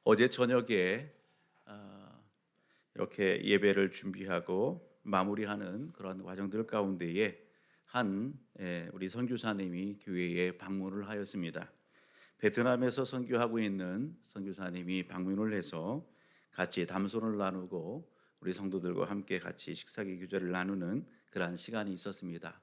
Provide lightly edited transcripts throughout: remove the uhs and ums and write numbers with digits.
어제 저녁에 이렇게 예배를 준비하고 마무리하는 그런 과정들 가운데에 우리 선교사님이 교회에 방문을 하였습니다. 베트남에서 선교하고 있는 선교사님이 방문을 해서 같이 담소를 나누고 우리 성도들과 함께 같이 식사기 교제를 나누는 그러한 시간이 있었습니다.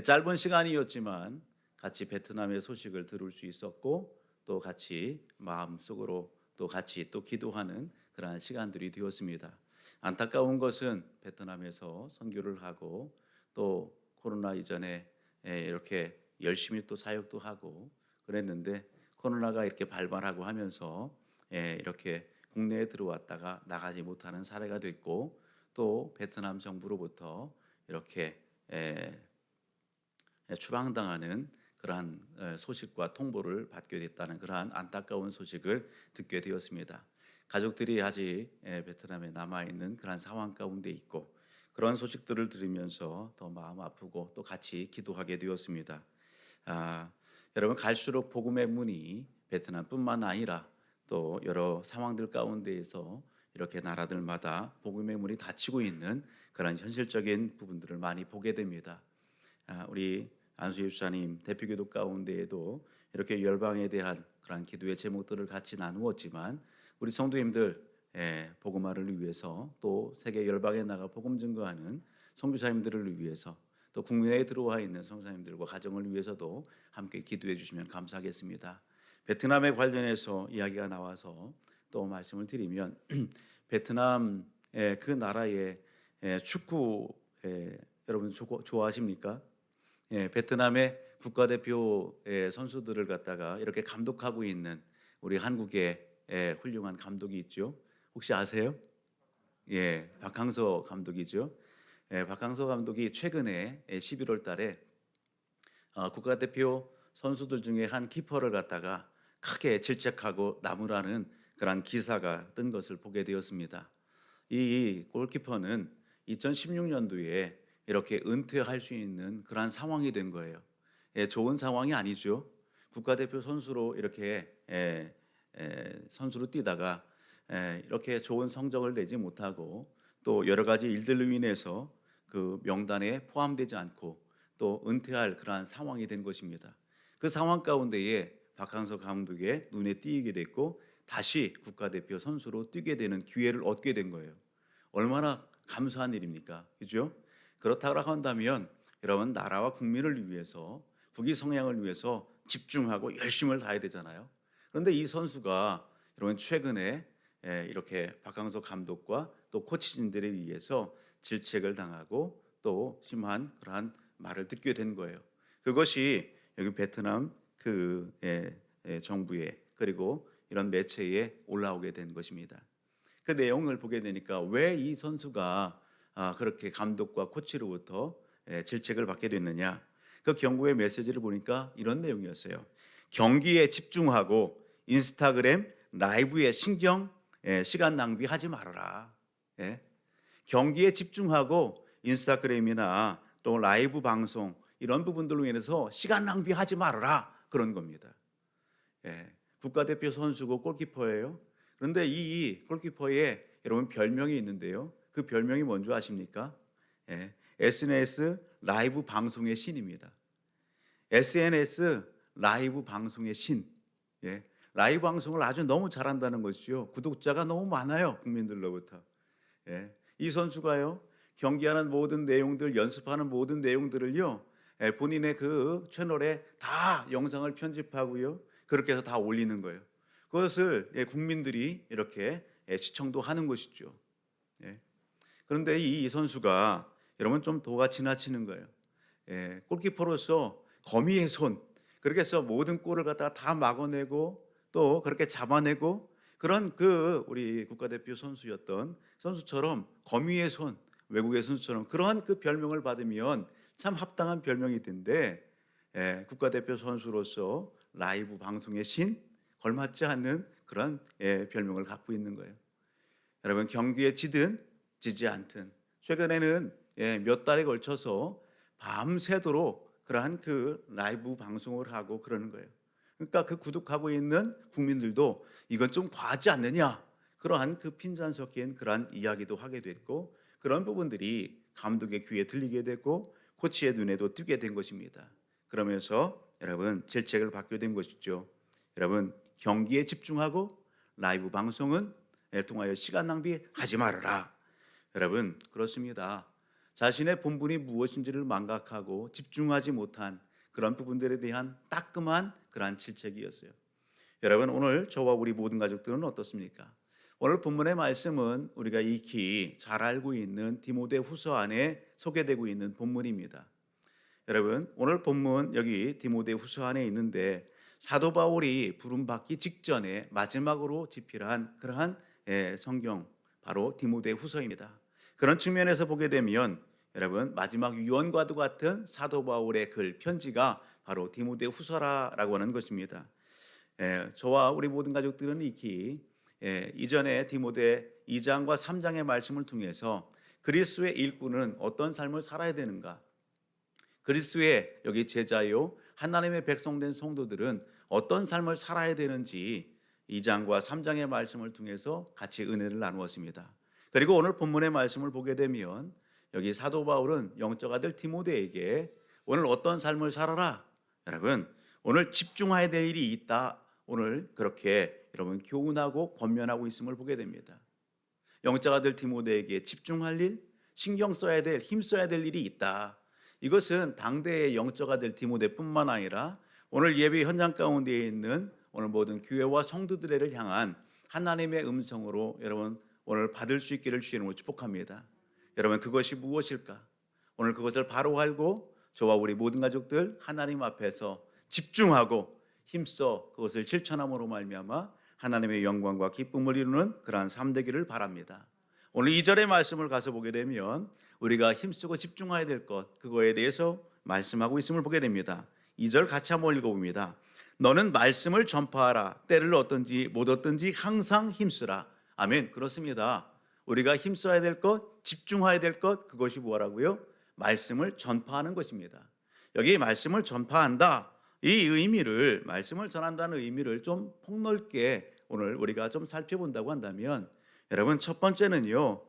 짧은 시간이었지만 같이 베트남의 소식을 들을 수 있었고 또 같이 마음속으로 또 같이 또 기도하는 그러한 시간들이 되었습니다. 안타까운 것은 베트남에서 선교를 하고 또 코로나 이전에 이렇게 열심히 또 사역도 하고 그랬는데 코로나가 이렇게 발발하고 하면서 이렇게 국내에 들어왔다가 나가지 못하는 사례가 됐고 또 베트남 정부로부터 이렇게 추방당하는 그러한 소식과 통보를 받게 됐다는 그러한 안타까운 소식을 듣게 되었습니다. 가족들이 아직 베트남에 남아 있는 그러한 상황 가운데 있고 그런 소식들을 들으면서 더 마음 아프고 또 같이 기도하게 되었습니다. 여러분 갈수록 복음의 문이 베트남뿐만 아니라 또 여러 상황들 가운데에서 이렇게 나라들마다 복음의 문이 닫히고 있는 그런 현실적인 부분들을 많이 보게 됩니다. 우리 안수희 집사님 대표기도 가운데에도 이렇게 열방에 대한 그런 기도의 제목들을 같이 나누었지만 우리 성도님들 복음화를 위해서 또 세계 열방에 나가 복음 증거하는 선교사님들을 위해서 또 국내에 들어와 있는 선교사님들과 가정을 위해서도 함께 기도해 주시면 감사하겠습니다. 베트남에 관련해서 이야기가 나와서 또 말씀을 드리면 베트남 그 나라의 축구 여러분 좋아하십니까? 베트남의 국가대표 선수들을 갖다가 이렇게 감독하고 있는 우리 한국의 훌륭한 감독이 있죠. 혹시 아세요? 박항서 감독이죠. 박항서 감독이 최근에 11월 달에 국가대표 선수들 중에 한 키퍼를 갖다가 크게 질책하고 나무라는 그런 기사가 뜬 것을 보게 되었습니다. 이 골키퍼는 2016년도에 이렇게 은퇴할 수 있는 그런 상황이 된 거예요. 좋은 상황이 아니죠. 국가대표 선수로 이렇게 선수로 뛰다가 이렇게 좋은 성적을 내지 못하고 또 여러 가지 일들로 인해서 그 명단에 포함되지 않고 또 은퇴할 그러한 상황이 된 것입니다. 그 상황 가운데에 박항서 감독의 눈에 띄게 됐고 다시 국가대표 선수로 뛰게 되는 기회를 얻게 된 거예요. 얼마나 감사한 일입니까? 그죠? 그렇다고 한다면 여러분 나라와 국민을 위해서 국위 성향을 위해서 집중하고 열심을 다해야 되잖아요. 그런데 이 선수가 여러분 최근에 이렇게 박항서 감독과 또 코치진들에 의해서 질책을 당하고 또 심한 그러한 말을 듣게 된 거예요. 그것이 여기 베트남 그 정부에 그리고 이런 매체에 올라오게 된 것입니다. 그 내용을 보게 되니까 왜 이 선수가 그렇게 감독과 코치로부터 질책을 받게 됐느냐? 그 경고의 메시지를 보니까 이런 내용이었어요. 경기에 집중하고 인스타그램 라이브에 시간 낭비하지 말아라. 경기에 집중하고 인스타그램이나 또 라이브 방송 이런 부분들로 인해서 시간 낭비하지 말아라 그런 겁니다. 국가대표 선수고 골키퍼예요. 그런데 이 골키퍼에 여러분 별명이 있는데요. 그 별명이 뭔지 아십니까? SNS 라이브 방송의 신입니다. SNS 라이브 방송의 신. 라이브 방송을 아주 너무 잘한다는 것이죠. 구독자가 너무 많아요. 국민들로부터. 이 선수가요. 경기하는 모든 내용들, 연습하는 모든 내용들을요. 본인의 그 채널에 다 영상을 편집하고요. 그렇게 해서 다 올리는 거예요. 그것을 국민들이 이렇게 시청도 하는 것이죠. 그런데 이 선수가 여러분 좀 도가 지나치는 거예요. 골키퍼로서 거미의 손 그렇게 해서 모든 골을 갖다가 다 막아내고 또 그렇게 잡아내고 그런 그 우리 국가대표 선수처럼 거미의 손 외국의 선수처럼 그러한 그 별명을 받으면 참 합당한 별명이 텐데 국가대표 선수로서 라이브 방송의 신 걸맞지 않는 그런 별명을 갖고 있는 거예요. 여러분 경기에 지든 지지 않든 최근에는 몇 달에 걸쳐서 밤새도록 그러한 그 라이브 방송을 하고 그러는 거예요. 그러니까 그 구독하고 있는 국민들도 이건 좀 과하지 않느냐, 그러한 그 핀잔 섞인 그러한 이야기도 하게 됐고, 그런 부분들이 감독의 귀에 들리게 됐고 코치의 눈에도 띄게 된 것입니다. 그러면서 여러분 질책을 받게 된 것이죠. 여러분 경기에 집중하고 라이브 방송은 통하여 시간 낭비하지 말아라. 여러분 그렇습니다. 자신의 본분이 무엇인지를 망각하고 집중하지 못한 그런 부분들에 대한 따끔한 그러한 질책이었어요. 여러분 오늘 저와 우리 모든 가족들은 어떻습니까? 오늘 본문의 말씀은 우리가 익히 잘 알고 있는 디모데 후서 안에 소개되고 있는 본문입니다. 여러분 오늘 본문 여기 디모데 후서 안에 있는데 사도 바울이 부름받기 직전에 마지막으로 집필한 그러한 성경 바로 디모데 후서입니다. 그런 측면에서 보게 되면 여러분 마지막 유언과도 같은 사도 바울의 글 편지가 바로 디모데 후서라고 하는 것입니다. 저와 우리 모든 가족들은 익히 이전에 디모데 2장과 3장의 말씀을 통해서 그리스도의 일꾼은 어떤 삶을 살아야 되는가, 그리스도의 여기 제자요 하나님의 백성된 성도들은 어떤 삶을 살아야 되는지 2장과 3장의 말씀을 통해서 같이 은혜를 나누었습니다. 그리고 오늘 본문의 말씀을 보게 되면 여기 사도 바울은 영적 아들 디모데에게 오늘 어떤 삶을 살아라, 여러분 오늘 집중해야 될 일이 있다, 오늘 그렇게 여러분 교훈하고 권면하고 있음을 보게 됩니다. 영적 아들 디모데에게 집중할 일, 신경 써야 될, 힘 써야 될 일이 있다. 이것은 당대의 영적 아들 디모데뿐만 아니라 오늘 예배 현장 가운데 있는 오늘 모든 교회와 성도들을 향한 하나님의 음성으로 여러분 오늘 받을 수 있기를 주의 이름으로 축복합니다. 여러분 그것이 무엇일까? 오늘 그것을 바로 알고 저와 우리 모든 가족들 하나님 앞에서 집중하고 힘써 그것을 실천함으로 말미암아 하나님의 영광과 기쁨을 이루는 그러한 삶 되기를 바랍니다. 오늘 2절의 말씀을 가서 보게 되면 우리가 힘쓰고 집중해야 될 것, 그거에 대해서 말씀하고 있음을 보게 됩니다. 2절 같이 한번 읽어봅니다. 너는 말씀을 전파하라. 때를 얻든지 못 얻든지 항상 힘쓰라. 아멘. 그렇습니다. 우리가 힘써야 될 것, 집중해야 될 것, 그것이 뭐라고요? 말씀을 전파하는 것입니다. 여기 말씀을 전파한다, 이 의미를, 말씀을 전한다는 의미를 좀 폭넓게 오늘 우리가 좀 살펴본다고 한다면 여러분 첫 번째는요,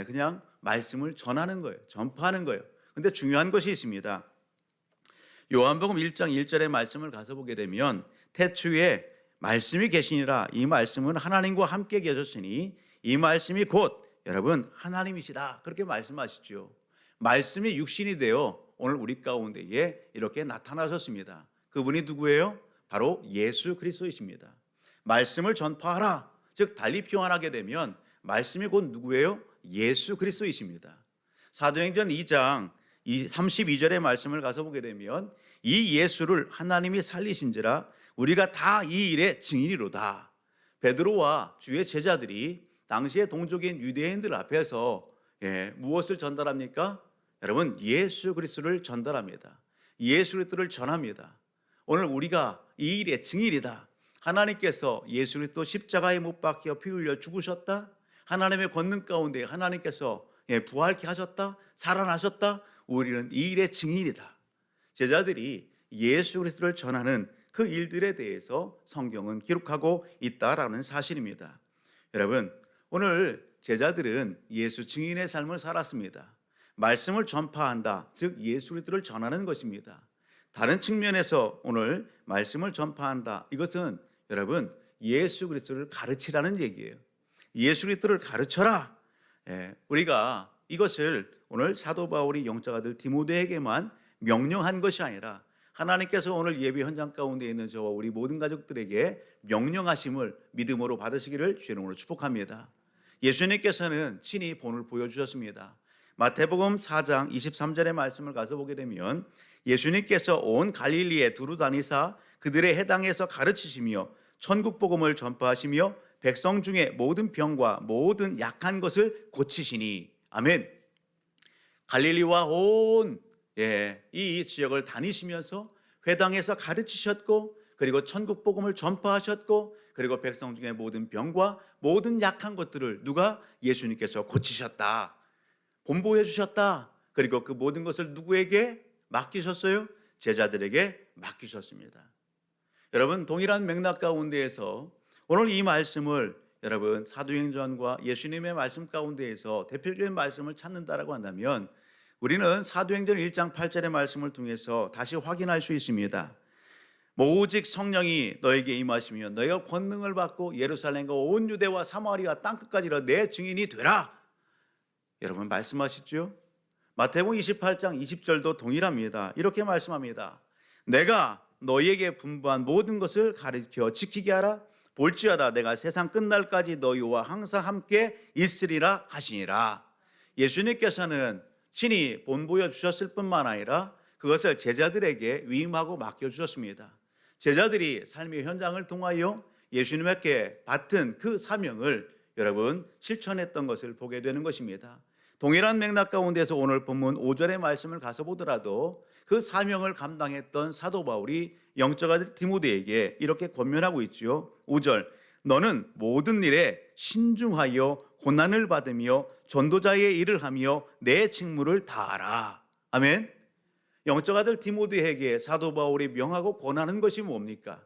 그냥 말씀을 전하는 거예요. 전파하는 거예요. 근데 중요한 것이 있습니다. 요한복음 1장 1절의 말씀을 가서 보게 되면 태초에 말씀이 계시니라, 이 말씀은 하나님과 함께 계셨으니 이 말씀이 곧 여러분 하나님이시다, 그렇게 말씀하시죠. 말씀이 육신이 되어 오늘 우리 가운데에 이렇게 나타나셨습니다. 그분이 누구예요? 바로 예수 그리스도이십니다. 말씀을 전파하라, 즉 달리 표현하게 되면 말씀이 곧 누구예요? 예수 그리스도이십니다. 사도행전 2장 32절의 말씀을 가서 보게 되면 이 예수를 하나님이 살리신지라 우리가 다 이 일의 증인이로다. 베드로와 주의 제자들이 당시의 동족인 유대인들 앞에서 무엇을 전달합니까? 여러분 예수 그리스도를 전달합니다. 예수 그리스도를 전합니다. 오늘 우리가 이 일의 증인이다. 하나님께서 예수 그리스도 십자가에 못 박혀 피 흘려 죽으셨다. 하나님의 권능 가운데 하나님께서 부활케 하셨다. 살아나셨다. 우리는 이 일의 증인이다. 제자들이 예수 그리스도를 전하는 그 일들에 대해서 성경은 기록하고 있다라는 사실입니다. 여러분 오늘 제자들은 예수 증인의 삶을 살았습니다. 말씀을 전파한다, 즉 예수 그리스도를 전하는 것입니다. 다른 측면에서 오늘 말씀을 전파한다, 이것은 여러분 예수 그리스도를 가르치라는 얘기예요. 예수 그리스도를 가르쳐라. 우리가 이것을 오늘 사도 바울이 영적 아들 디모데에게만 명령한 것이 아니라 하나님께서 오늘 예배 현장 가운데 있는 저와 우리 모든 가족들에게 명령하심을 믿음으로 받으시기를 주의 이름으로 축복합니다. 예수님께서는 친히 본을 보여주셨습니다. 마태복음 4장 23절의 말씀을 가서 보게 되면 예수님께서 온 갈릴리에 두루 다니사 그들의 해당에서 가르치시며 천국 복음을 전파하시며 백성 중에 모든 병과 모든 약한 것을 고치시니. 아멘. 갈릴리와 온 이 지역을 다니시면서 회당에서 가르치셨고 그리고 천국 복음을 전파하셨고 그리고 백성 중에 모든 병과 모든 약한 것들을 누가? 예수님께서 고치셨다, 본보여 주셨다. 그리고 그 모든 것을 누구에게 맡기셨어요? 제자들에게 맡기셨습니다. 여러분, 동일한 맥락 가운데에서 오늘 이 말씀을 여러분 사도행전과 예수님의 말씀 가운데에서 대표적인 말씀을 찾는다라고 한다면 우리는 사도행전 1장 8절의 말씀을 통해서 다시 확인할 수 있습니다. 오직 성령이 너에게 임하시며 너희가 권능을 받고 예루살렘과 온 유대와 사마리아 땅끝까지 내 증인이 되라. 여러분 말씀하시죠? 마태복음 28장 20절도 동일합니다. 이렇게 말씀합니다. 내가 너희에게 분부한 모든 것을 가르쳐 지키게 하라. 볼지어다 내가 세상 끝날까지 너희와 항상 함께 있으리라 하시니라. 예수님께서는 친히 본보여 주셨을 뿐만 아니라 그것을 제자들에게 위임하고 맡겨주셨습니다. 제자들이 삶의 현장을 통하여 예수님께 받은 그 사명을 여러분 실천했던 것을 보게 되는 것입니다. 동일한 맥락 가운데서 오늘 본문 5절의 말씀을 가서 보더라도 그 사명을 감당했던 사도 바울이 영적 아들 디모데에게 이렇게 권면하고 있지요. 5절 너는 모든 일에 신중하여 고난을 받으며 전도자의 일을 하며 내 직무를 다하라. 아멘. 영적 아들 디모데에게 사도 바울이 명하고 권하는 것이 뭡니까?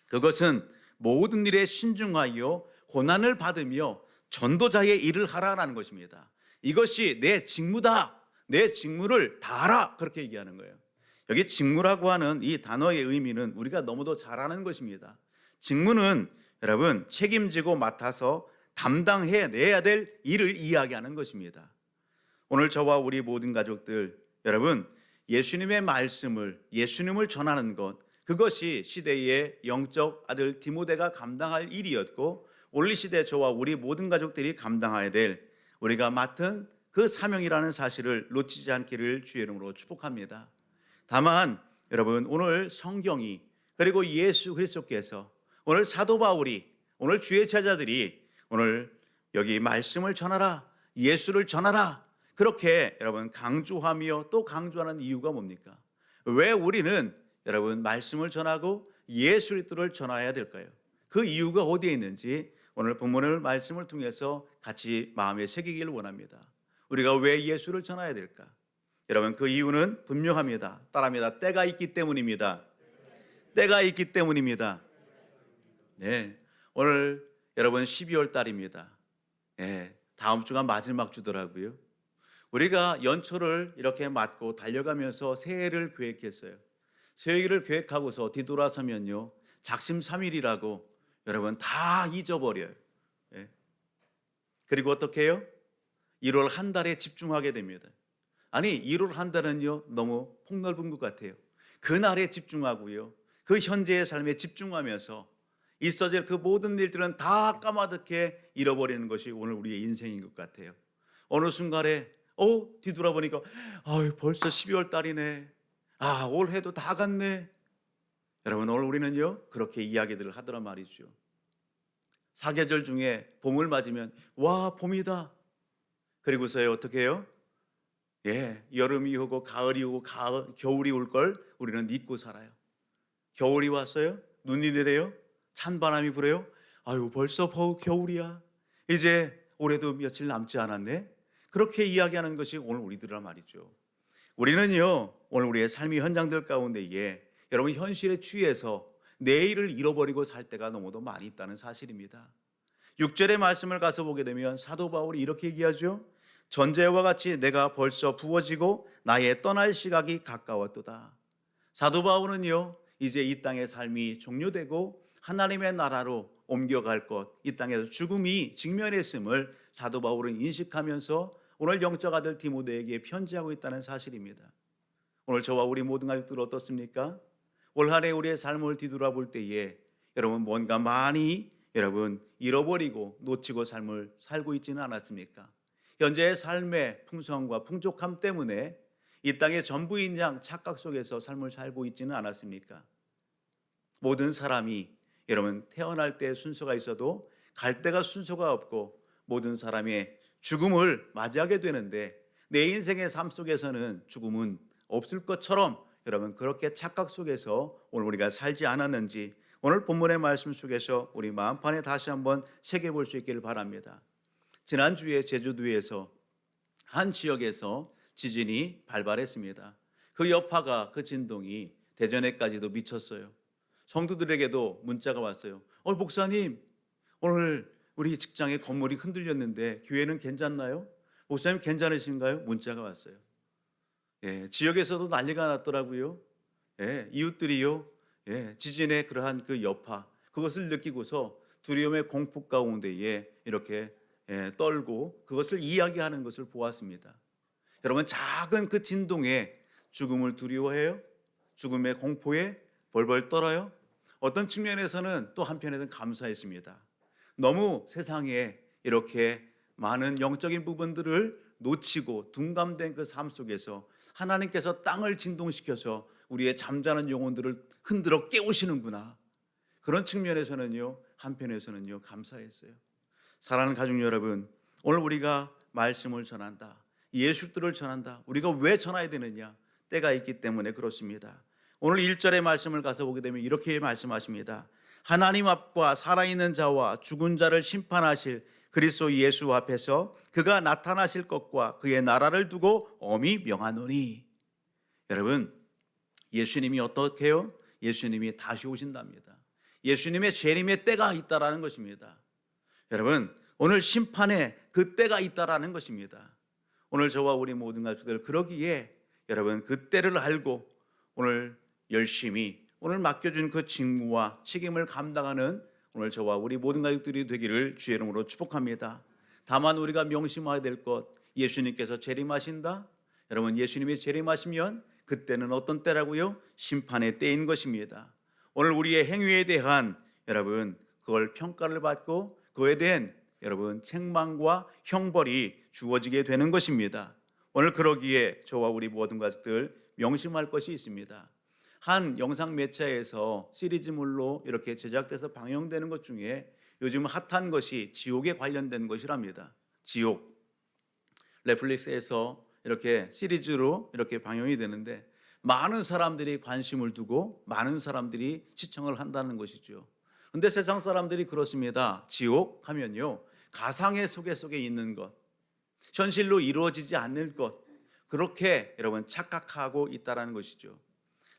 그것은 모든 일에 신중하여 고난을 받으며 전도자의 일을 하라라는 것입니다. 이것이 내 직무다. 내 직무를 다하라. 그렇게 얘기하는 거예요. 여기 직무라고 하는 이 단어의 의미는 우리가 너무도 잘 아는 것입니다. 직무는 여러분 책임지고 맡아서 담당해내야 될 일을 이야기하는 것입니다. 오늘 저와 우리 모든 가족들 여러분 예수님의 말씀을 예수님을 전하는 것 그것이 시대의 영적 아들 디모데가 감당할 일이었고 오늘 시대 저와 우리 모든 가족들이 감당해야 될 우리가 맡은 그 사명이라는 사실을 놓치지 않기를 주의 이름으로 축복합니다. 다만 여러분 오늘 성경이 그리고 예수 그리스도께서 오늘 사도 바울이 오늘 주의 제자들이 오늘 여기 말씀을 전하라 예수를 전하라 그렇게 여러분 강조하며 또 강조하는 이유가 뭡니까? 왜 우리는 여러분 말씀을 전하고 예수 그리스도를 전해야 될까요? 그 이유가 어디에 있는지 오늘 본문의 말씀을 통해서 같이 마음에 새기기를 원합니다. 우리가 왜 예수를 전해야 될까? 여러분 그 이유는 분명합니다. 따라합니다. 때가 있기 때문입니다. 때가 있기 때문입니다. 네, 오늘 여러분 12월 달입니다. 네, 다음 주가 마지막 주더라고요. 우리가 연초를 이렇게 맞고 달려가면서 새해를 계획했어요. 새해를 계획하고서 뒤돌아서면요 작심삼일이라고 여러분 다 잊어버려요. 네. 그리고 어떻게 해요? 1월 한 달에 집중하게 됩니다. 아니 1월 한 달은요 너무 폭넓은 것 같아요. 그날에 집중하고요 그 현재의 삶에 집중하면서 있어질 그 모든 일들은 다 까마득해 잃어버리는 것이 오늘 우리의 인생인 것 같아요. 어느 순간에 뒤돌아보니까 벌써 12월 달이네. 올해도 다 갔네. 여러분 오늘 우리는요 그렇게 이야기들을 하더란 말이죠. 사계절 중에 봄을 맞으면 와 봄이다. 그리고서요 어떻게 해요? 여름이 오고 가을이 오고 겨울이 올 걸 우리는 잊고 살아요. 겨울이 왔어요? 눈이 내려요? 찬바람이 불어요? 벌써 겨울이야. 이제 올해도 며칠 남지 않았네. 그렇게 이야기하는 것이 오늘 우리들이란 말이죠. 우리는요 오늘 우리의 삶의 현장들 가운데에 여러분 현실에 취해서 내일을 잃어버리고 살 때가 너무도 많이 있다는 사실입니다. 6절의 말씀을 가서 보게 되면 사도 바울이 이렇게 얘기하죠. 전제와 같이 내가 벌써 부어지고 나의 떠날 시각이 가까웠도다. 사도 바울은요 이제 이 땅의 삶이 종료되고 하나님의 나라로 옮겨갈 것, 이 땅에서 죽음이 직면했음을 사도 바울은 인식하면서 오늘 영적 아들 디모데에게 편지하고 있다는 사실입니다. 오늘 저와 우리 모든 가족들 어떻습니까? 올 한 해 우리의 삶을 뒤돌아볼 때에 여러분 뭔가 많이 여러분 잃어버리고 놓치고 삶을 살고 있지는 않았습니까? 현재의 삶의 풍성과 풍족함 때문에 이 땅의 전부인 양 착각 속에서 삶을 살고 있지는 않았습니까? 모든 사람이 여러분 태어날 때 순서가 있어도 갈 때가 순서가 없고 모든 사람의 죽음을 맞이하게 되는데 내 인생의 삶 속에서는 죽음은 없을 것처럼 여러분 그렇게 착각 속에서 오늘 우리가 살지 않았는지 오늘 본문의 말씀 속에서 우리 마음판에 다시 한번 새겨볼 수 있기를 바랍니다. 지난주에 제주도에서 한 지역에서 지진이 발발했습니다. 그 여파가 그 진동이 대전에까지도 미쳤어요. 성도들에게도 문자가 왔어요. 목사님, 오늘 우리 직장의 건물이 흔들렸는데 교회는 괜찮나요? 목사님 괜찮으신가요? 문자가 왔어요. 지역에서도 난리가 났더라고요. 이웃들이요, 지진의 그러한 그 여파, 그것을 느끼고서 두려움의 공포 가운데에 이렇게 떨고 그것을 이야기하는 것을 보았습니다. 여러분, 작은 그 진동에 죽음을 두려워해요? 죽음의 공포에 벌벌 떨어요? 어떤 측면에서는 또 한편에는 감사했습니다. 너무 세상에 이렇게 많은 영적인 부분들을 놓치고 둔감된 그 삶 속에서 하나님께서 땅을 진동시켜서 우리의 잠자는 영혼들을 흔들어 깨우시는구나. 그런 측면에서는요, 한편에서는요, 감사했어요. 사랑하는 가족 여러분, 오늘 우리가 말씀을 전한다, 예수들을 전한다. 우리가 왜 전해야 되느냐? 때가 있기 때문에 그렇습니다. 오늘 1절의 말씀을 가서 보게 되면 이렇게 말씀하십니다. 하나님 앞과 살아있는 자와 죽은 자를 심판하실 그리스도 예수 앞에서 그가 나타나실 것과 그의 나라를 두고 엄히 명하노니. 여러분, 예수님이 어떻게 해요? 예수님이 다시 오신답니다. 예수님의 재림의 때가 있다라는 것입니다. 여러분, 오늘 심판의 그 때가 있다라는 것입니다. 오늘 저와 우리 모든 가족들, 그러기에 여러분 그 때를 알고 오늘 열심히 오늘 맡겨준 그 직무와 책임을 감당하는 오늘 저와 우리 모든 가족들이 되기를 주의 이름으로 축복합니다. 다만 우리가 명심해야 될 것, 예수님께서 재림하신다. 여러분, 예수님이 재림하시면 그때는 어떤 때라고요? 심판의 때인 것입니다. 오늘 우리의 행위에 대한 여러분 그걸 평가를 받고 그에 대한 여러분 책망과 형벌이 주어지게 되는 것입니다. 오늘 그러기에 저와 우리 모든 가족들 명심할 것이 있습니다. 한 영상 매체에서 시리즈물로 이렇게 제작돼서 방영되는 것 중에 요즘 핫한 것이 지옥에 관련된 것이랍니다. 지옥. 넷플릭스에서 이렇게 시리즈로 이렇게 방영이 되는데 많은 사람들이 관심을 두고 많은 사람들이 시청을 한다는 것이죠. 근데 세상 사람들이 그렇습니다. 지옥 하면요, 가상의 속에 있는 것, 현실로 이루어지지 않을 것, 그렇게 여러분 착각하고 있다는 것이죠.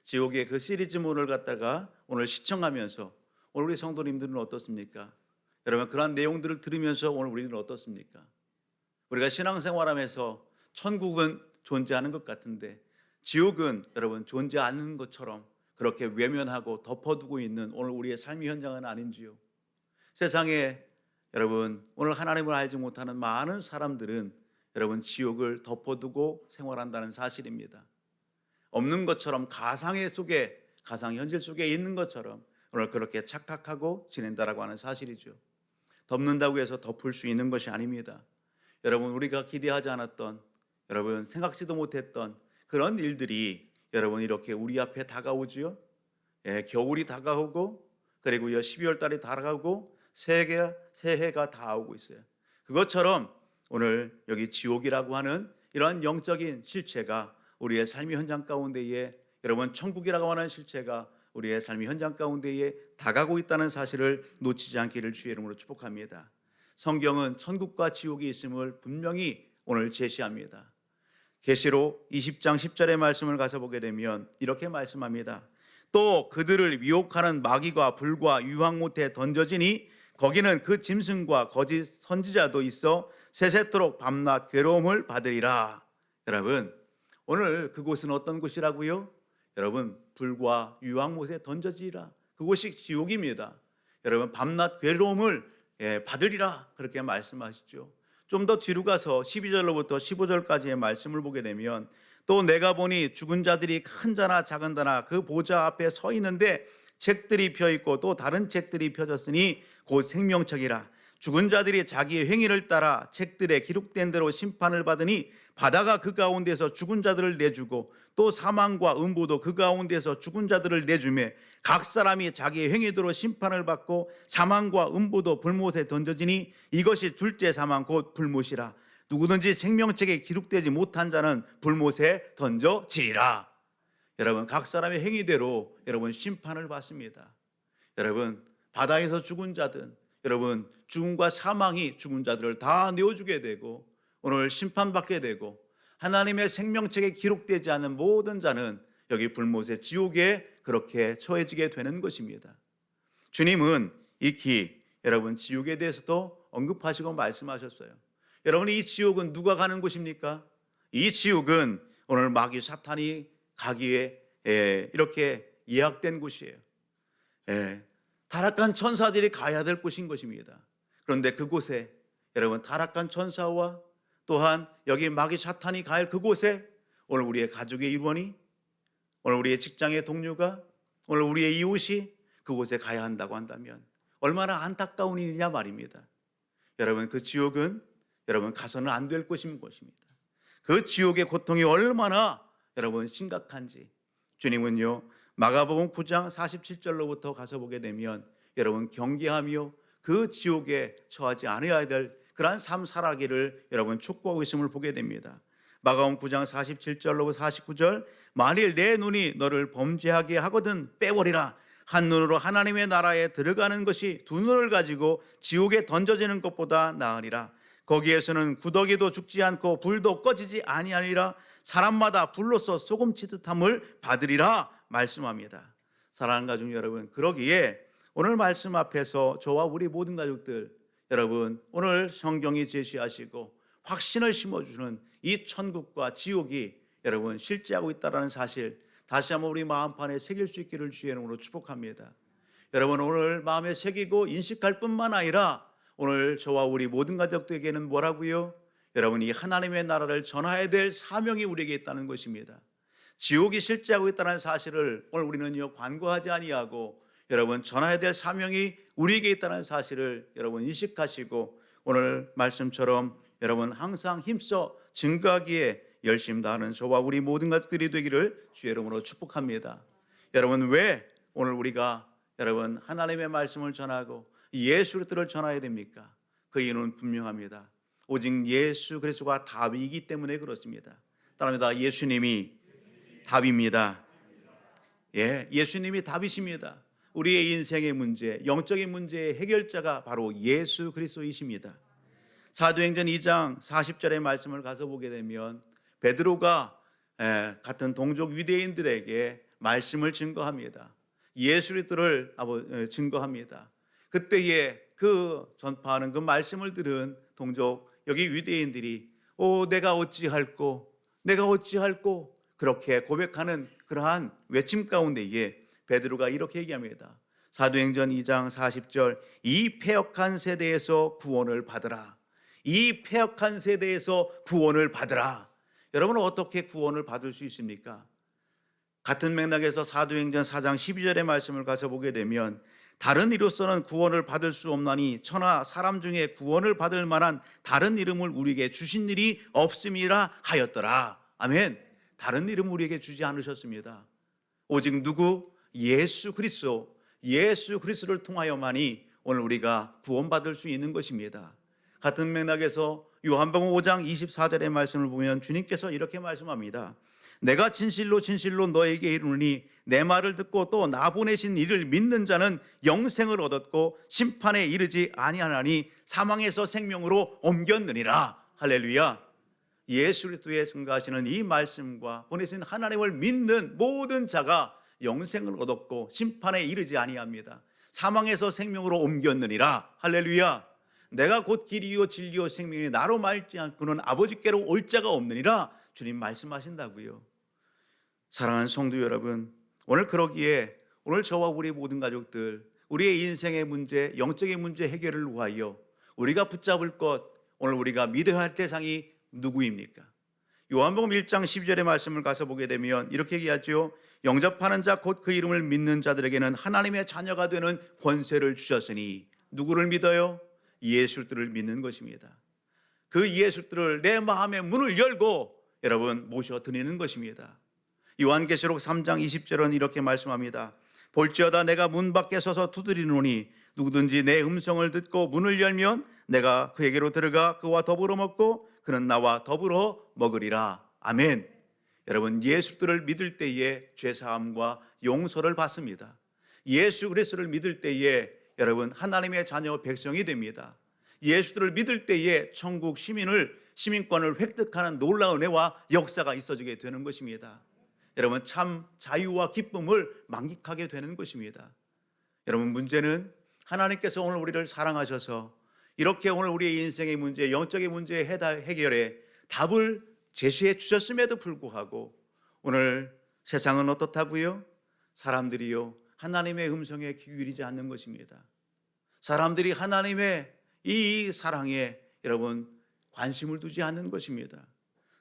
지옥의 그 시리즈물을 갖다가 오늘 시청하면서 오늘 우리 성도님들은 어떻습니까? 여러분, 그러한 내용들을 들으면서 오늘 우리는 어떻습니까? 우리가 신앙생활하면서 천국은 존재하는 것 같은데 지옥은 여러분 존재 않는 것처럼 그렇게 외면하고 덮어두고 있는 오늘 우리의 삶의 현장은 아닌지요? 세상에 여러분 오늘 하나님을 알지 못하는 많은 사람들은 여러분 지옥을 덮어두고 생활한다는 사실입니다. 없는 것처럼 가상의 속에, 가상 현실 속에 있는 것처럼 오늘 그렇게 착각하고 지낸다라고 하는 사실이죠. 덮는다고 해서 덮을 수 있는 것이 아닙니다. 여러분, 우리가 기대하지 않았던, 여러분 생각지도 못했던 그런 일들이 여러분 이렇게 우리 앞에 다가오지요. 겨울이 다가오고 그리고요 12월 달이 다가오고 새해가 다가오고 있어요. 그것처럼 오늘 여기 지옥이라고 하는 이러한 영적인 실체가 우리의 삶의 현장 가운데에, 여러분 천국이라고 하는 실체가 우리의 삶의 현장 가운데에 다가오고 있다는 사실을 놓치지 않기를 주의 이름으로 축복합니다. 성경은 천국과 지옥이 있음을 분명히 오늘 제시합니다. 계시록 20장 10절의 말씀을 가서 보게 되면 이렇게 말씀합니다. 또 그들을 미혹하는 마귀가 불과 유황 못에 던져지니 거기는 그 짐승과 거짓 선지자도 있어 세세토록 밤낮 괴로움을 받으리라. 여러분, 오늘 그곳은 어떤 곳이라고요? 여러분, 불과 유황 못에 던져지리라. 그곳이 지옥입니다. 여러분, 밤낮 괴로움을 받으리라 그렇게 말씀하시죠. 좀 더 뒤로 가서 12절로부터 15절까지의 말씀을 보게 되면 또 내가 보니 죽은 자들이 큰 자나 작은 자나 그 보좌 앞에 서 있는데 책들이 펴 있고 또 다른 책들이 펴졌으니 곧 생명책이라. 죽은 자들이 자기의 행위를 따라 책들에 기록된 대로 심판을 받으니 바다가 그 가운데서 죽은 자들을 내주고 또 사망과 음부도 그 가운데서 죽은 자들을 내주매 각 사람이 자기의 행위대로 심판을 받고 사망과 음부도 불못에 던져지니 이것이 둘째 사망 곧 불못이라. 누구든지 생명책에 기록되지 못한 자는 불못에 던져지리라. 여러분, 각 사람의 행위대로 여러분 심판을 받습니다. 여러분, 바다에서 죽은 자든 여러분 죽음과 사망이 죽은 자들을 다 내어주게 되고 오늘 심판받게 되고 하나님의 생명책에 기록되지 않은 모든 자는 여기 불못의 지옥에 그렇게 처해지게 되는 것입니다. 주님은 익히 여러분 지옥에 대해서도 언급하시고 말씀하셨어요. 여러분, 이 지옥은 누가 가는 곳입니까? 이 지옥은 오늘 마귀 사탄이 가기에 이렇게 예약된 곳이에요. 타락한 천사들이 가야 될 곳인 것입니다. 그런데 그곳에 여러분 타락한 천사와 또한 여기 마귀 사탄이 갈 그곳에 오늘 우리의 가족의 일원이, 오늘 우리의 직장의 동료가, 오늘 우리의 이웃이 그곳에 가야 한다고 한다면 얼마나 안타까운 일이냐 말입니다. 여러분, 그 지옥은 여러분 가서는 안 될 곳인 것입니다. 그 지옥의 고통이 얼마나 여러분 심각한지 주님은요 마가복음 9장 47절로부터 가서 보게 되면 여러분 경계하며 그 지옥에 처하지 않아야 될 그러한 삶 살아가기를 여러분 촉구하고 있음을 보게 됩니다. 마가복음 9장 47절로부터 49절, 만일 내 눈이 너를 범죄하게 하거든 빼버리라. 한 눈으로 하나님의 나라에 들어가는 것이 두 눈을 가지고 지옥에 던져지는 것보다 나으리라. 거기에서는 구더기도 죽지 않고 불도 꺼지지 아니하리라. 사람마다 불로서 소금치듯함을 받으리라 말씀합니다. 사랑하는 가족 여러분, 그러기에 오늘 말씀 앞에서 저와 우리 모든 가족들 여러분, 오늘 성경이 제시하시고 확신을 심어주는 이 천국과 지옥이 여러분 실제하고 있다는 사실 다시 한번 우리 마음판에 새길 수 있기를 주의 이름으로 축복합니다. 여러분, 오늘 마음에 새기고 인식할 뿐만 아니라 오늘 저와 우리 모든 가족들에게는 뭐라고요? 여러분, 이 하나님의 나라를 전해야 될 사명이 우리에게 있다는 것입니다. 지옥이 실제하고 있다는 사실을 오늘 우리는요 관고하지 아니하고 여러분 전해야 될 사명이 우리에게 있다는 사실을 여러분 인식하시고 오늘 말씀처럼 여러분 항상 힘써 증거하기에 열심 다하는 저와 우리 모든 것들이 되기를 주의 이름으로 축복합니다. 여러분, 왜 오늘 우리가 여러분 하나님의 말씀을 전하고 예수 그리스도를 전해야 됩니까? 그 이유는 분명합니다. 오직 예수 그리스도가 답이기 때문에 그렇습니다. 따라합니다. 예수님이 답입니다. 예수님이 답이십니다. 우리의 인생의 문제, 영적인 문제의 해결자가 바로 예수 그리스도이십니다. 사도행전 2장 40절의 말씀을 가서 보게 되면 베드로가 같은 동족 유대인들에게 말씀을 증거합니다. 예수 그리스도를 증거합니다. 그때에 그 전파하는 그 말씀을 들은 동족 여기 유대인들이 내가 어찌할꼬 그렇게 고백하는 그러한 외침 가운데에 베드로가 이렇게 얘기합니다. 사도행전 2장 40절, 이 패역한 세대에서 구원을 받으라. 이 패역한 세대에서 구원을 받으라. 여러분은 어떻게 구원을 받을 수 있습니까? 같은 맥락에서 사도행전 4장 12절의 말씀을 가서 보게 되면 다른 이로서는 구원을 받을 수 없나니 천하 사람 중에 구원을 받을 만한 다른 이름을 우리에게 주신 일이 없음이라 하였더라. 아멘. 다른 이름 우리에게 주지 않으셨습니다. 오직 누구? 예수 그리스도를 통하여만이 오늘 우리가 구원받을 수 있는 것입니다. 같은 맥락에서 요한복음 5장 24절의 말씀을 보면 주님께서 이렇게 말씀합니다. 내가 진실로 너에게 이르노니 내 말을 듣고 또 나 보내신 이를 믿는 자는 영생을 얻었고 심판에 이르지 아니하나니 사망에서 생명으로 옮겼느니라. 할렐루야. 예수 그리스도에 증거하시는 이 말씀과 보내신 하나님을 믿는 모든 자가 영생을 얻었고 심판에 이르지 아니합니다. 사망에서 생명으로 옮겼느니라. 할렐루야. 내가 곧 길이요 진리요 생명이니 나로 말지 않고는 아버지께로 올 자가 없느니라. 주님 말씀하신다고요. 사랑하는 성도 여러분, 오늘 그러기에 오늘 저와 우리 모든 가족들 우리의 인생의 문제, 영적인 문제 해결을 위하여 우리가 붙잡을 것, 오늘 우리가 믿어야 할 대상이 누구입니까? 요한복음 1장 12절의 말씀을 가서 보게 되면 이렇게 얘기하죠. 영접하는 자 곧 그 이름을 믿는 자들에게는 하나님의 자녀가 되는 권세를 주셨으니 누구를 믿어요? 예수를 믿는 것입니다. 그 예수를 내 마음의 문을 열고 여러분 모셔 드리는 것입니다. 요한계시록 3장 20절은 이렇게 말씀합니다. 볼지어다 내가 문 밖에 서서 두드리노니 누구든지 내 음성을 듣고 문을 열면 내가 그에게로 들어가 그와 더불어 먹고 그는 나와 더불어 먹으리라. 아멘. 여러분, 예수를 믿을 때에 죄사함과 용서를 받습니다. 예수 그리스도를 믿을 때에 여러분 하나님의 자녀 백성이 됩니다. 예수를 믿을 때에 천국 시민권을 획득하는 놀라운 은혜와 역사가 있어지게 되는 것입니다. 여러분 참 자유와 기쁨을 만끽하게 되는 것입니다. 여러분 문제는 하나님께서 오늘 우리를 사랑하셔서 이렇게 오늘 우리의 인생의 문제, 영적인 문제의 해결에 답을 제시해 주셨음에도 불구하고 오늘 세상은 어떻다고요? 사람들이요 하나님의 음성에 귀 기울이지 않는 것입니다. 사람들이 하나님의 이 사랑에 여러분 관심을 두지 않는 것입니다.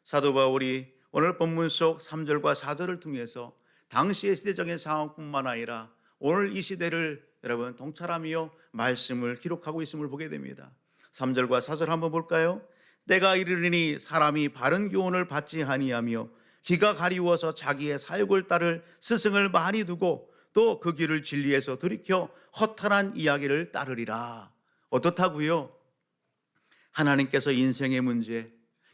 사도 바울이 오늘 본문 속 3절과 4절을 통해서 당시의 시대적인 상황뿐만 아니라 오늘 이 시대를 여러분 통찰하며 말씀을 기록하고 있음을 보게 됩니다. 3절과 4절 한번 볼까요? 때가 이르리니 사람이 바른 교훈을 받지 아니하며 귀가 가리워서 자기의 사욕을 따를 스승을 많이 두고 또 그 길을 진리에서 돌이켜 허탄한 이야기를 따르리라. 어떻다고요? 하나님께서 인생의 문제,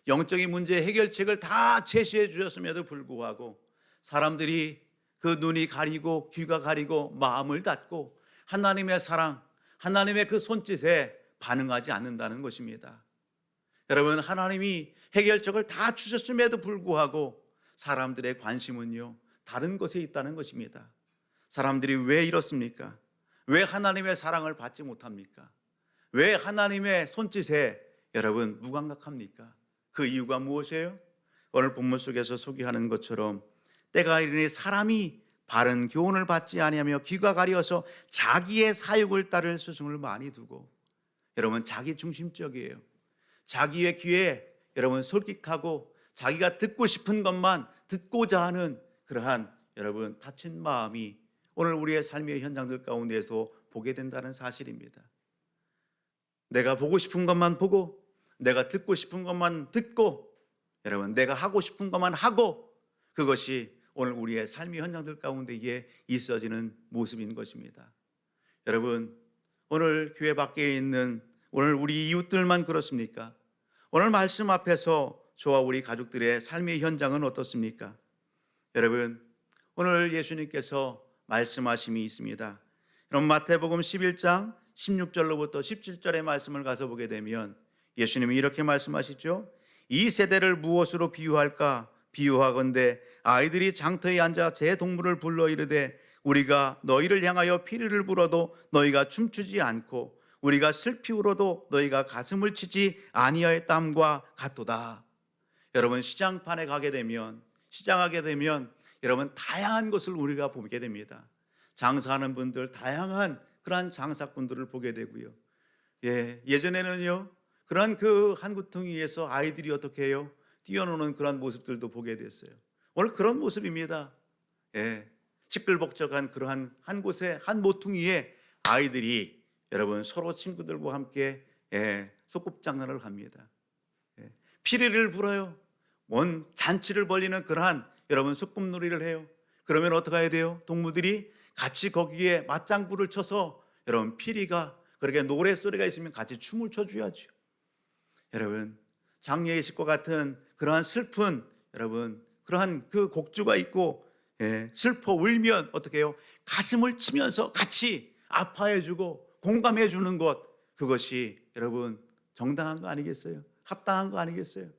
영적인 문제 해결책을 다 제시해 주셨음에도 불구하고 사람들이 그 눈이 가리고 귀가 가리고 마음을 닫고 하나님의 사랑, 하나님의 그 손짓에 반응하지 않는다는 것입니다. 여러분 하나님이 해결책을 다 주셨음에도 불구하고 사람들의 관심은요 다른 것에 있다는 것입니다. 사람들이 왜 이렇습니까? 왜 하나님의 사랑을 받지 못합니까? 왜 하나님의 손짓에 여러분 무감각합니까? 그 이유가 무엇이에요? 오늘 본문 속에서 소개하는 것처럼 때가 이르니 사람이 바른 교훈을 받지 아니하며 귀가 가려서 자기의 사욕을 따를 스승을 많이 두고, 여러분 자기 중심적이에요. 자기의 귀에 여러분 솔깃하고 자기가 듣고 싶은 것만 듣고자 하는 그러한 여러분 다친 마음이 오늘 우리의 삶의 현장들 가운데에서 보게 된다는 사실입니다. 내가 보고 싶은 것만 보고 내가 듣고 싶은 것만 듣고 여러분 내가 하고 싶은 것만 하고, 그것이 오늘 우리의 삶의 현장들 가운데에 있어지는 모습인 것입니다. 여러분 오늘 교회 밖에 있는 오늘 우리 이웃들만 그렇습니까? 오늘 말씀 앞에서 저와 우리 가족들의 삶의 현장은 어떻습니까? 여러분 오늘 예수님께서 말씀하심이 있습니다. 여러분 마태복음 11장 16절로부터 17절의 말씀을 가서 보게 되면 예수님이 이렇게 말씀하시죠. 이 세대를 무엇으로 비유할까? 비유하건대 아이들이 장터에 앉아 제 동물을 불러 이르되 우리가 너희를 향하여 피리를 불어도 너희가 춤추지 않고 우리가 슬피 울어도 너희가 가슴을 치지 아니하였담과 같도다. 여러분 시장판에 가게 되면 여러분 다양한 것을 우리가 보게 됩니다. 장사하는 분들 다양한 그러한 장사꾼들을 보게 되고요. 예전에는요 그런 그 한 구덩이에서 아이들이 어떻게 해요? 뛰어노는 그런 모습들도 보게 됐어요. 오늘 그런 모습입니다. 시끌벅적한 그러한 한 곳에 한 모퉁이에 아이들이 여러분 서로 친구들과 함께 소꿉장난을 합니다. 피리를 불어요. 원 잔치를 벌리는 그러한 여러분 소꿉놀이를 해요. 그러면 어떻게 해야 돼요? 동무들이 같이 거기에 맞장구를 쳐서 여러분 피리가 그렇게 노래소리가 있으면 같이 춤을 춰줘야죠. 여러분 장례의식과 같은 그러한 슬픈 여러분 그러한 그 곡주가 있고 슬퍼 울면 어떻게 해요? 가슴을 치면서 같이 아파해주고 공감해주는 것, 그것이 여러분 정당한 거 아니겠어요? 합당한 거 아니겠어요?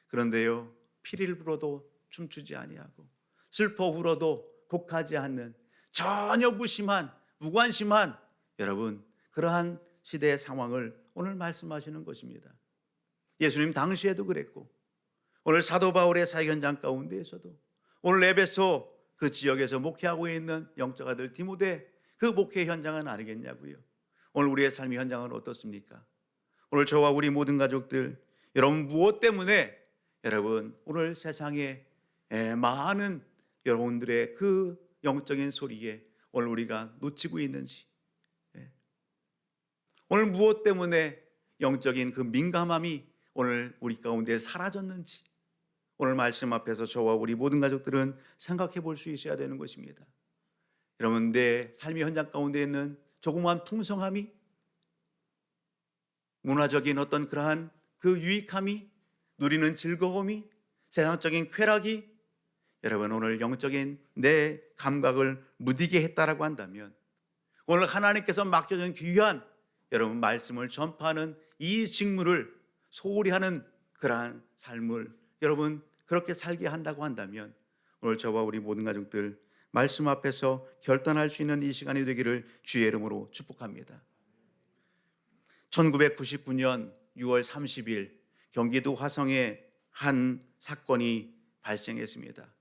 그런데요 피리를 불어도 춤추지 아니하고 슬퍼 울어도 곡하지 않는 전혀 무관심한 여러분 그러한 시대의 상황을 오늘 말씀하시는 것입니다. 예수님 당시에도 그랬고 오늘 사도 바울의 사역 현장 가운데에서도 오늘 에베소 그 지역에서 목회하고 있는 영적 아들 디모데 그 목회 현장은 아니겠냐고요. 오늘 우리의 삶의 현장은 어떻습니까? 오늘 저와 우리 모든 가족들 여러분 무엇 때문에 여러분 오늘 세상에 많은 여러분들의 그 영적인 소리에 오늘 우리가 놓치고 있는지, 오늘 무엇 때문에 영적인 그 민감함이 오늘 우리 가운데 사라졌는지 오늘 말씀 앞에서 저와 우리 모든 가족들은 생각해 볼 수 있어야 되는 것입니다. 여러분 내 삶의 현장 가운데 있는 조그마한 풍성함이, 문화적인 어떤 그러한 그 유익함이, 누리는 즐거움이, 세상적인 쾌락이 여러분 오늘 영적인 내 감각을 무디게 했다라고 한다면 오늘 하나님께서 맡겨준 귀한 여러분 말씀을 전파하는 이 직무를 소홀히 하는 그러한 삶을 여러분 그렇게 살게 한다고 한다면 오늘 저와 우리 모든 가족들 말씀 앞에서 결단할 수 있는 이 시간이 되기를 주의 이름으로 축복합니다. 1999년 6월 30일 경기도 화성에 한 사건이 발생했습니다.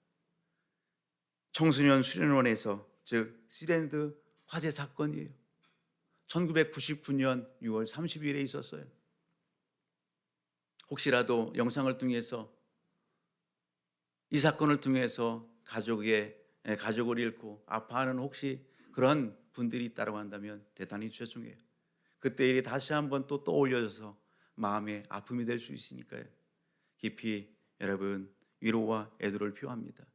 청소년 수련원에서, 즉 시랜드 화재 사건이에요. 1999년 6월 30일에 있었어요. 혹시라도 영상을 통해서, 이 사건을 통해서 가족을 잃고 아파하는 혹시 그런 분들이 있다고 한다면 대단히 죄송해요. 그때 일이 다시 한번 또 떠올려져서 마음의 아픔이 될 수 있으니까요. 깊이 여러분 위로와 애도를 표합니다.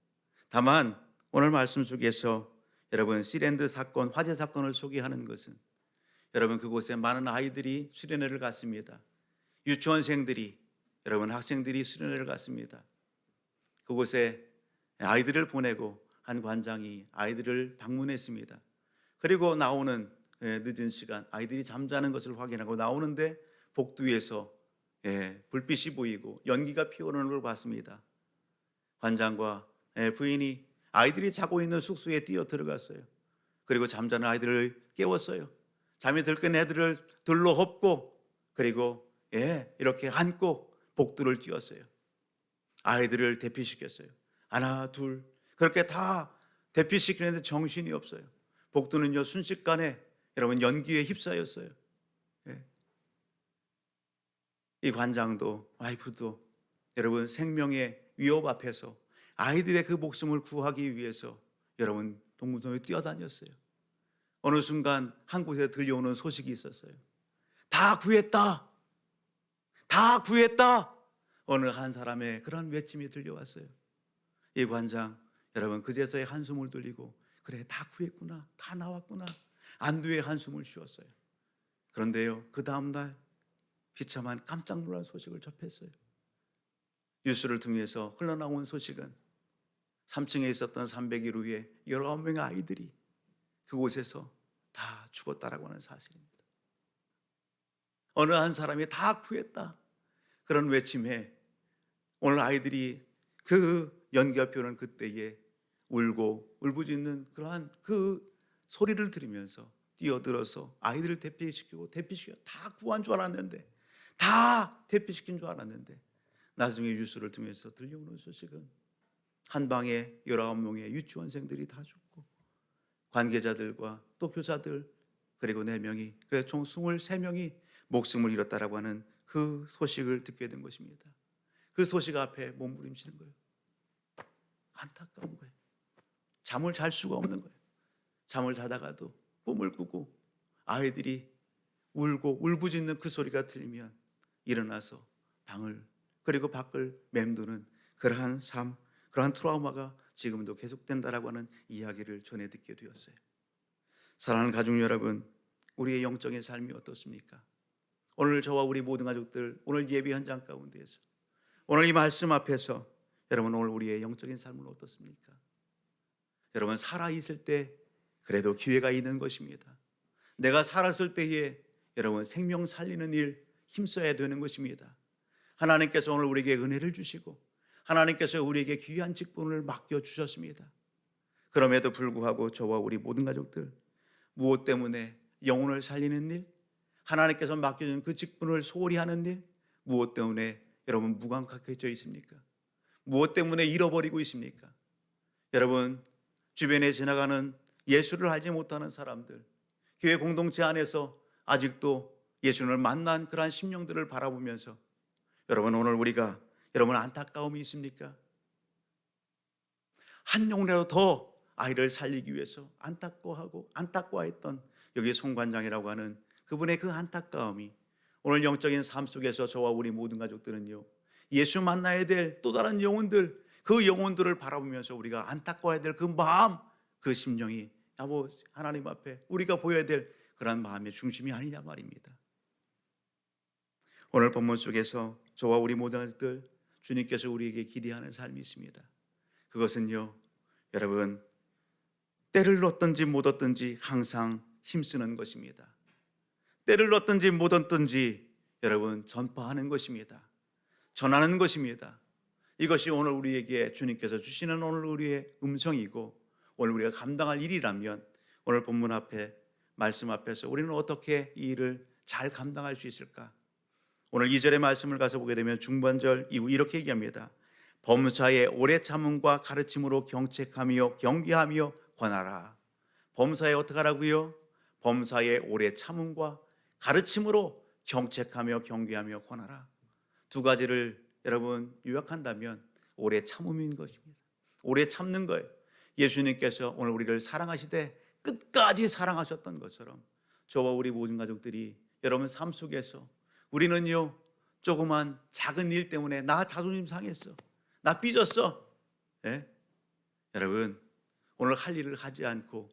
다만 오늘 말씀 속에서 여러분 시랜드 사건, 화재 사건을 소개하는 것은 여러분 그곳에 많은 아이들이 수련회를 갔습니다. 유치원생들이, 여러분 학생들이 수련회를 갔습니다. 그곳에 아이들을 보내고 한 관장이 아이들을 방문했습니다. 그리고 나오는 늦은 시간 아이들이 잠자는 것을 확인하고 나오는데 복도에서 불빛이 보이고 연기가 피어오르는 걸 봤습니다. 관장과 부인이 아이들이 자고 있는 숙소에 뛰어 들어갔어요. 그리고 잠자는 아이들을 깨웠어요. 잠이 들끈 애들을 들러 엎고 그리고 이렇게 안고 복도를 뛰었어요. 아이들을 대피시켰어요. 하나 둘 그렇게 다 대피시키는데 정신이 없어요. 복도는요 순식간에 여러분 연기에 휩싸였어요. 이 관장도 와이프도 여러분 생명의 위협 앞에서 아이들의 그 목숨을 구하기 위해서 여러분 동문서에 뛰어다녔어요. 어느 순간 한 곳에 들려오는 소식이 있었어요. 다 구했다. 다 구했다. 어느 한 사람의 그런 외침이 들려왔어요. 이 관장 여러분 그제서야 한숨을 돌리고 그래 다 구했구나. 다 나왔구나. 안도의 한숨을 쉬었어요. 그런데요 그 다음날 비참한 깜짝 놀란 소식을 접했어요. 뉴스를 통해서 흘러나온 소식은 3층에 있었던 301호의 19명의 아이들이 그곳에서 다 죽었다라고 하는 사실입니다. 어느 한 사람이 다 구했다 그런 외침에 오늘 아이들이 그 연기가 피우는 그때에 울고 울부짖는 그러한 그 소리를 들으면서 뛰어들어서 아이들을 대피시켜 다 구한 줄 알았는데, 다 대피시킨 줄 알았는데 나중에 뉴스를 통해서 들려오는 소식은 한 방에 19명의 유치원생들이 다 죽고 관계자들과 또 교사들 그리고 4명이 그래서 총 23명이 목숨을 잃었다라고 하는 그 소식을 듣게 된 것입니다. 그 소식 앞에 몸부림치는 거예요. 안타까운 거예요. 잠을 잘 수가 없는 거예요. 잠을 자다가도 꿈을 꾸고 아이들이 울고 울부짖는 그 소리가 들리면 일어나서 방을 그리고 밖을 맴도는 그러한 삶, 그러한 트라우마가 지금도 계속된다라고 하는 이야기를 전해 듣게 되었어요. 사랑하는 가족 여러분, 우리의 영적인 삶이 어떻습니까? 오늘 저와 우리 모든 가족들 오늘 예배 현장 가운데에서 오늘 이 말씀 앞에서 여러분 오늘 우리의 영적인 삶은 어떻습니까? 여러분 살아있을 때 그래도 기회가 있는 것입니다. 내가 살았을 때에 여러분 생명 살리는 일 힘써야 되는 것입니다. 하나님께서 오늘 우리에게 은혜를 주시고 하나님께서 우리에게 귀한 직분을 맡겨주셨습니다. 그럼에도 불구하고 저와 우리 모든 가족들 무엇 때문에 영혼을 살리는 일, 하나님께서 맡겨준 그 직분을 소홀히 하는 일, 무엇 때문에 여러분 무감각해져 있습니까? 무엇 때문에 잃어버리고 있습니까? 여러분 주변에 지나가는 예수를 알지 못하는 사람들, 교회 공동체 안에서 아직도 예수를 만난 그러한 심령들을 바라보면서 여러분 오늘 우리가 여러분 안타까움이 있습니까? 한 영혼이라도 더 아이를 살리기 위해서 안타까워했던 여기 송관장이라고 하는 그분의 그 안타까움이 오늘 영적인 삶 속에서 저와 우리 모든 가족들은요 예수 만나야 될 또 다른 영혼들, 그 영혼들을 바라보면서 우리가 안타까워야 될 그 마음, 그 심령이 아버지 하나님 앞에 우리가 보여야 될 그런 마음의 중심이 아니냐 말입니다. 오늘 본문 속에서 저와 우리 모든 가족들 주님께서 우리에게 기대하는 삶이 있습니다. 그것은요 여러분 때를 얻든지 못 얻든지 항상 힘쓰는 것입니다. 때를 얻든지 못 얻든지 여러분 전파하는 것입니다. 전하는 것입니다. 이것이 오늘 우리에게 주님께서 주시는 오늘 우리의 음성이고 오늘 우리가 감당할 일이라면 오늘 본문 앞에 말씀 앞에서 우리는 어떻게 이 일을 잘 감당할 수 있을까? 오늘 2절의 말씀을 가서 보게 되면 중반절 이후 이렇게 얘기합니다. 범사의 오래 참음과 가르침으로 경책하며 경계하며 권하라. 범사에 어떻게 하라고요? 범사의 오래 참음과 가르침으로 경책하며 경계하며 권하라. 두 가지를 여러분 요약한다면 오래 참음인 것입니다. 오래 참는 거예요. 예수님께서 오늘 우리를 사랑하시되 끝까지 사랑하셨던 것처럼 저와 우리 모든 가족들이 여러분 삶 속에서 우리는요 조그만 작은 일 때문에 나 자존심 상했어, 나 삐졌어. 예? 여러분 오늘 할 일을 하지 않고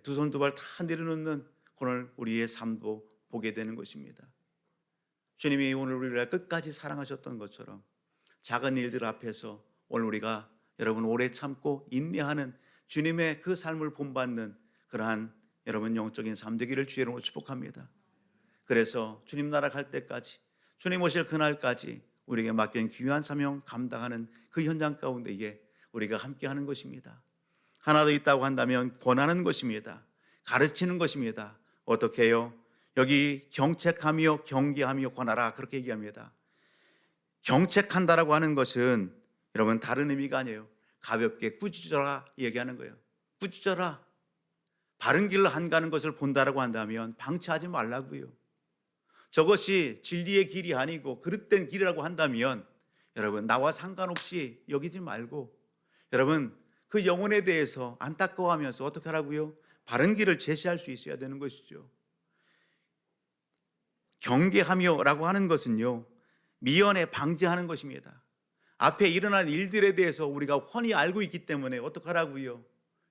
두 손 두 발 다 내려놓는 오늘 우리의 삶도 보게 되는 것입니다. 주님이 오늘 우리를 끝까지 사랑하셨던 것처럼 작은 일들 앞에서 오늘 우리가 여러분 오래 참고 인내하는 주님의 그 삶을 본받는 그러한 여러분 영적인 삶 되기를 주의 이름으로 축복합니다. 그래서 주님 나라 갈 때까지 주님 오실 그날까지 우리에게 맡긴 귀한 사명 감당하는 그 현장 가운데에 우리가 함께하는 것입니다. 하나 더 있다고 한다면 권하는 것입니다. 가르치는 것입니다. 어떻게 해요? 여기 경책하며 경계하며 권하라 그렇게 얘기합니다. 경책한다라고 하는 것은 여러분 다른 의미가 아니에요. 가볍게 꾸짖어라 얘기하는 거예요. 꾸짖어라. 바른 길로 안 가는 것을 본다라고 한다면 방치하지 말라고요. 저것이 진리의 길이 아니고 그릇된 길이라고 한다면 여러분 나와 상관없이 여기지 말고 여러분 그 영혼에 대해서 안타까워하면서 어떻게 하라고요? 바른 길을 제시할 수 있어야 되는 것이죠. 경계하며라고 하는 것은요 미연에 방지하는 것입니다. 앞에 일어난 일들에 대해서 우리가 훤히 알고 있기 때문에 어떻게 하라고요?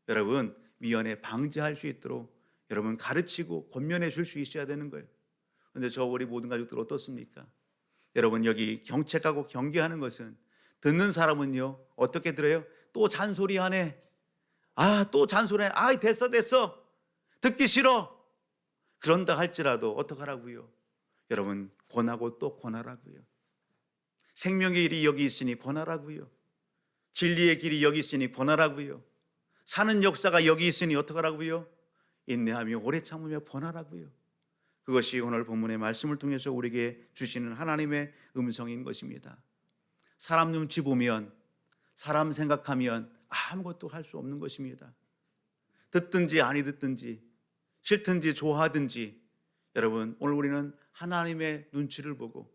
여러분 미연에 방지할 수 있도록 여러분 가르치고 권면해 줄 수 있어야 되는 거예요. 그런데 저 우리 모든 가족들 어떻습니까? 여러분 여기 경책하고 경계하는 것은 듣는 사람은요 어떻게 들어요? 또 잔소리하네. 또 잔소리하네. 됐어 듣기 싫어. 그런다 할지라도 어떡하라고요? 여러분 권하고 또 권하라고요. 생명의 길이 여기 있으니 권하라고요. 진리의 길이 여기 있으니 권하라고요. 사는 역사가 여기 있으니 어떡하라고요? 인내하며 오래 참으며 권하라고요. 그것이 오늘 본문의 말씀을 통해서 우리에게 주시는 하나님의 음성인 것입니다. 사람 눈치 보면 사람 생각하면 아무것도 할 수 없는 것입니다. 듣든지 아니 듣든지 싫든지 좋아하든지 여러분 오늘 우리는 하나님의 눈치를 보고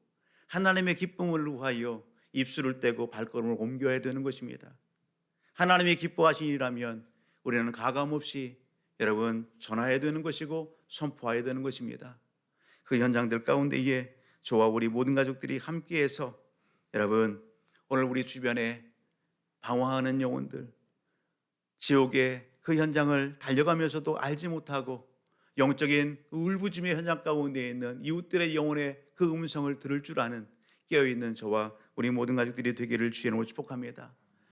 하나님의 기쁨을 위하여 입술을 떼고 발걸음을 옮겨야 되는 것입니다. 하나님이 기뻐하신 일이라면 우리는 가감없이 여러분 전해야 되는 것이고 선포해야 되는 것입니다. 그 현장들 가운데에 저와 우리 모든 가족들이 함께해서 여러분 오늘 우리 주변에 방황하는 영혼들, 지옥의 그 현장을 달려가면서도 알지 못하고 영적인 울부짖음의 현장 가운데 있는 이웃들의 영혼의 그 음성을 들을 줄 아는 깨어있는 저와 우리 모든 가족들이 되기를 주의 이름으로 축복합니다.